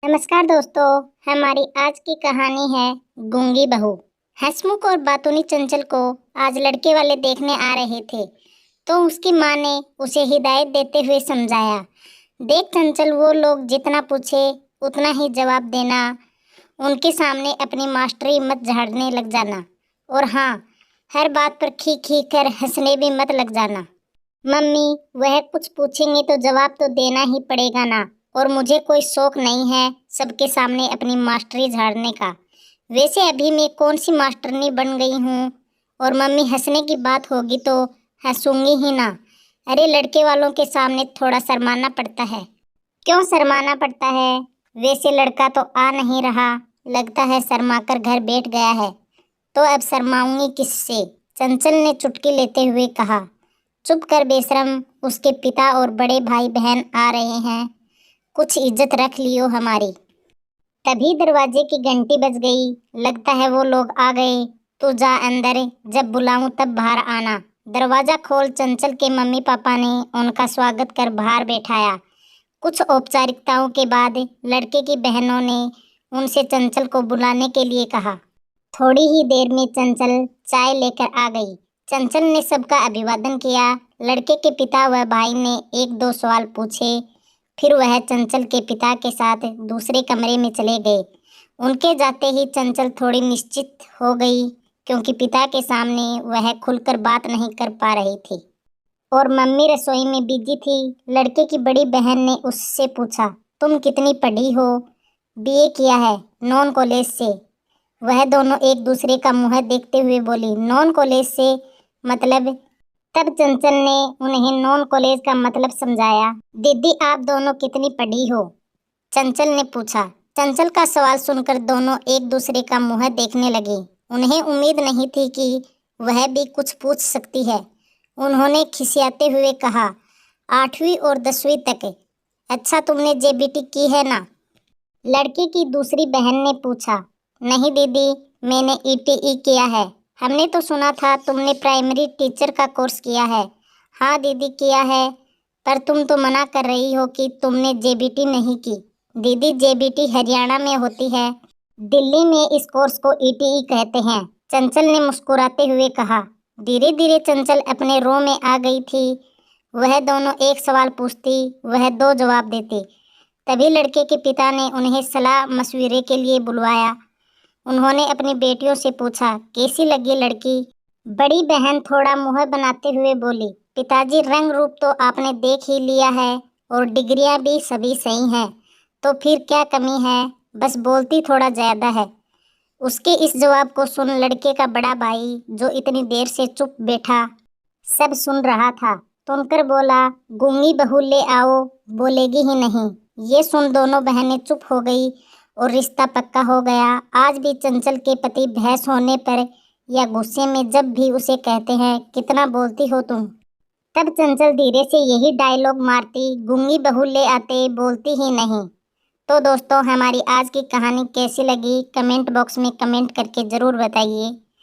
नमस्कार दोस्तों, हमारी आज की कहानी है गूंगी बहू। हंसमुख और बातूनी चंचल को आज लड़के वाले देखने आ रहे थे, तो उसकी माँ ने उसे हिदायत देते हुए समझाया, देख चंचल, वो लोग जितना पूछे उतना ही जवाब देना। उनके सामने अपनी मास्टरी मत झाड़ने लग जाना, और हाँ, हर बात पर खी खी कर हंसने भी मत लग जाना। मम्मी, वह कुछ पूछेंगे तो जवाब तो देना ही पड़ेगा ना, और मुझे कोई शौक नहीं है सबके सामने अपनी मास्टरी झाड़ने का। वैसे अभी मैं कौन सी मास्टरनी बन गई हूँ, और मम्मी हंसने की बात होगी तो हंसूंगी ही ना। अरे, लड़के वालों के सामने थोड़ा शर्माना पड़ता है। क्यों शर्माना पड़ता है? वैसे लड़का तो आ नहीं रहा, लगता है शर्मा कर घर बैठ गया है। तो अब शर्माऊंगी किससे? चंचल ने चुटकी लेते हुए कहा। चुप कर बेशरम, उसके पिता और बड़े भाई बहन आ रहे हैं, कुछ इज्जत रख लियो हमारी। तभी दरवाजे की घंटी बज गई। लगता है वो लोग आ गए। तू जा अंदर, जब बुलाऊं तब बाहर आना। दरवाजा खोल चंचल के मम्मी पापा ने उनका स्वागत कर बाहर बैठाया। कुछ औपचारिकताओं के बाद लड़के की बहनों ने उनसे चंचल को बुलाने के लिए कहा। थोड़ी ही देर में चंचल चाय लेकर आ गई। चंचल ने सबका अभिवादन किया। लड़के के पिता व भाई ने एक दो सवाल पूछे, फिर वह चंचल के पिता के साथ दूसरे कमरे में चले गए। उनके जाते ही चंचल थोड़ी निश्चित हो गई, क्योंकि पिता के सामने वह खुलकर बात नहीं कर पा रही थी, और मम्मी रसोई में बिजी थी। लड़के की बड़ी बहन ने उससे पूछा, तुम कितनी पढ़ी हो? बीए किया है, नॉन कॉलेज से। वह दोनों एक दूसरे का मुंह देखते हुए बोली, नॉन कॉलेज से मतलब? तब चंचल ने उन्हें नॉन कॉलेज का मतलब समझाया। दीदी, आप दोनों कितनी पढ़ी हो? चंचल ने पूछा। चंचल का सवाल सुनकर दोनों एक दूसरे का मुंह देखने लगे। उन्हें उम्मीद नहीं थी कि वह भी कुछ पूछ सकती है। उन्होंने खिसियाते हुए कहा, 8वीं और 10वीं तक। अच्छा, तुमने जेबीटी की है ना? लड़की की दूसरी बहन ने पूछा। नहीं दीदी, मैंने ईटीई किया है। हमने तो सुना था तुमने प्राइमरी टीचर का कोर्स किया है। हाँ दीदी, किया है, पर तुम तो मना कर रही हो कि तुमने जेबीटी नहीं की। दीदी, जेबीटी हरियाणा में होती है, दिल्ली में इस कोर्स को ईटीई कहते हैं। चंचल ने मुस्कुराते हुए कहा। धीरे धीरे चंचल अपने रो में आ गई थी। वह दोनों एक सवाल पूछती, वह दो जवाब देती। तभी लड़के के पिता ने उन्हें सलाह मशविरे के लिए बुलवाया। उन्होंने अपनी बेटियों से पूछा, कैसी लगी लड़की? बड़ी बहन थोड़ा मुंह बनाते हुए बोली, पिताजी, रंग रूप तो आपने देख ही लिया है, और डिग्रियां भी सभी सही हैं, तो फिर क्या कमी है? बस बोलती थोड़ा ज्यादा है। उसके इस जवाब को सुन लड़के का बड़ा भाई, जो इतनी देर से चुप बैठा सब सुन रहा था, सुनकर बोला, गूंगी बहू ले आओ, बोलेगी ही नहीं। ये सुन दोनों बहनें चुप हो गई और रिश्ता पक्का हो गया। आज भी चंचल के पति बहस होने पर या गुस्से में जब भी उसे कहते हैं, कितना बोलती हो तुम, तब चंचल धीरे से यही डायलॉग मारती, गूंगी बहू ले आते, बोलती ही नहीं। तो दोस्तों, हमारी आज की कहानी कैसी लगी कमेंट बॉक्स में कमेंट करके ज़रूर बताइए।